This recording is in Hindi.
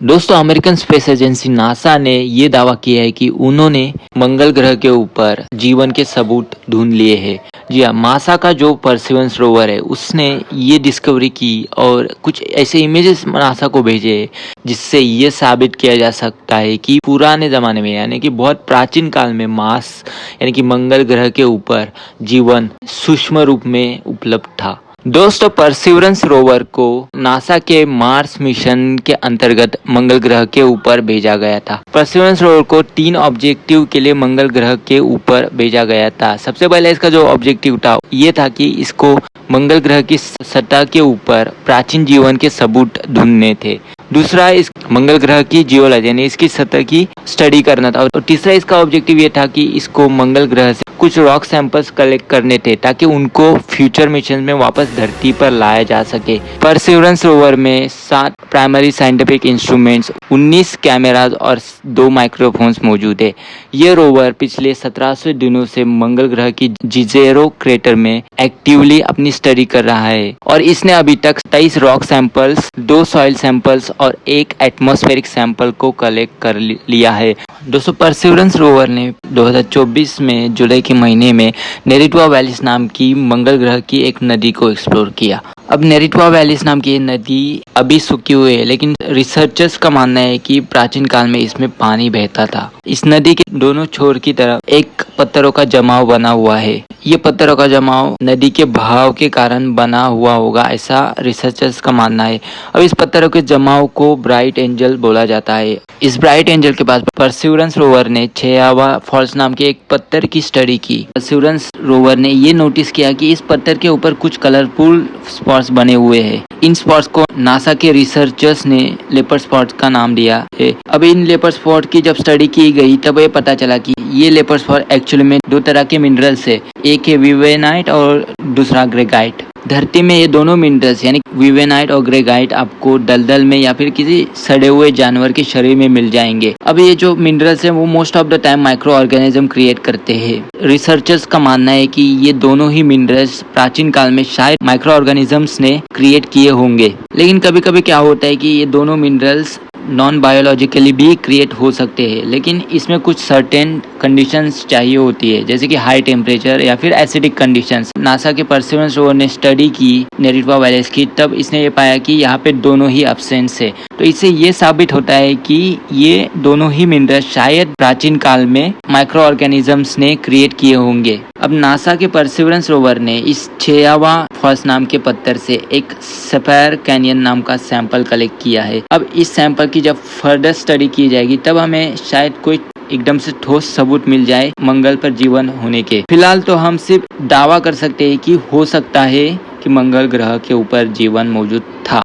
दोस्तों, अमेरिकन स्पेस एजेंसी नासा ने ये दावा किया है कि उन्होंने मंगल ग्रह के ऊपर जीवन के सबूत ढूंढ लिए हैं। जी हाँ, नासा का जो परसिवरेंस रोवर है उसने ये डिस्कवरी की और कुछ ऐसे इमेजेस नासा को भेजे हैं जिससे ये साबित किया जा सकता है कि पुराने ज़माने में यानी कि बहुत प्राचीन काल में मार्स यानी कि मंगल ग्रह के ऊपर जीवन सूक्ष्म रूप में उपलब्ध था। दोस्तों, परसिवरेंस रोवर को नासा के मार्स मिशन के अंतर्गत मंगल ग्रह के ऊपर भेजा गया था। परसिवरेंस रोवर को 3 ऑब्जेक्टिव के लिए मंगल ग्रह के ऊपर भेजा गया था। सबसे पहले इसका जो ऑब्जेक्टिव था ये था कि इसको मंगल ग्रह की सतह के ऊपर प्राचीन जीवन के सबूत ढूंढने थे। दूसरा, इस मंगल ग्रह की जियोलॉजी यानी इसकी सतह की स्टडी करना था और तीसरा इसका ऑब्जेक्टिव ये था कि इसको मंगल ग्रह से कुछ रॉक सैंपल्स कलेक्ट करने थे ताकि उनको फ्यूचर मिशन में वापस धरती पर लाया जा सके। परसिवरेंस रोवर में 7 प्राइमरी साइंटिफिक इंस्ट्रूमेंट्स, 19 कैमराज और 2 माइक्रोफोन्स मौजूद है। ये रोवर पिछले 1700 दिनों से मंगल ग्रह की जिजेरो क्रेटर में एक्टिवली अपनी स्टडी कर रहा है और इसने अभी तक 23 रॉक सैंपल्स, 2 सॉइल सैंपल्स और 1 एटमॉस्फेरिक सैंपल को कलेक्ट कर लिया है। दोस्तों, परसिवरेंस रोवर ने 2024 में जुलाई के महीने में नेरिटवा वैलीज नाम की मंगल ग्रह की एक नदी को एक्सप्लोर किया। अब नेरिटवा वैलीज नाम की ये नदी अभी सूखी हुई है, लेकिन रिसर्चर्स का मानना है कि प्राचीन काल में इसमें पानी बहता था। इस नदी के दोनों छोर की तरफ एक पत्थरों का जमाव बना हुआ है। ये पत्थरों का जमाव नदी के बहाव के कारण बना हुआ होगा, ऐसा रिसर्चर्स का मानना है। अब इस पत्थरों के जमाव को ब्राइट एंजल बोला जाता है। इस ब्राइट एंजल के पास परसिवरेंस रोवर ने छेयावा फॉल्स नाम के एक पत्थर की स्टडी की। परसिवरेंस रोवर ने ये नोटिस किया कि इस पत्थर के ऊपर कुछ कलरफुल स्पॉट्स बने हुए हैं। इन स्पॉट्स को नासा के रिसर्चर्स ने लेपर्ड स्पॉट्स का नाम दिया है। अब इन लेपर्ड स्पॉट की जब स्टडी की गई तब ये पता चला कि ये लेपर्ड स्पॉट एक्चुअली में 2 तरह के मिनरल्स है, एक है विवेनाइट और दूसरा ग्रेगाइट। धरती में ये दोनों मिनरल्स यानी विवेनाइट और ग्रेगाइट आपको दलदल में या फिर किसी सड़े हुए जानवर के शरीर में मिल जाएंगे। अब ये जो मिनरल्स हैं वो most of the time micro organism create करते हैं। रिसर्चर्स का मानना है कि ये दोनों ही मिनरल्स प्राचीन काल में शायद माइक्रो ऑर्गेनिजम्स ने क्रिएट किए होंगे, लेकिन कभी कभी क्या होता है कि ये दोनों मिनरल्स नॉन बायोलॉजिकली भी क्रिएट हो सकते हैं, लेकिन इसमें कुछ सर्टेन कंडीशंस चाहिए होती है, जैसे कि हाई टेम्परेचर या फिर एसिडिक कंडीशंस। नासा के परसिवरेंस रोवर ने स्टडी की नेरिटवा वैलीज की, तब इसने ये पाया कि यहाँ पे दोनों ही एब्सेंस है। तो इससे ये साबित होता है कि ये दोनों ही मिनरल्स शायद प्राचीन काल में माइक्रो ऑर्गेनिजम्स ने क्रिएट किए होंगे। अब नासा के परसिवरेंस रोवर ने इस छेयावा फॉल्स नाम के पत्थर से एक सफायर कैनियन नाम का सैंपल कलेक्ट किया है। अब इस सैंपल की जब फर्दर स्टडी की जाएगी तब हमें शायद कोई एकदम से ठोस सबूत मिल जाए मंगल पर जीवन होने के। फिलहाल तो हम सिर्फ दावा कर सकते हैं कि हो सकता है कि मंगल ग्रह के ऊपर जीवन मौजूद था।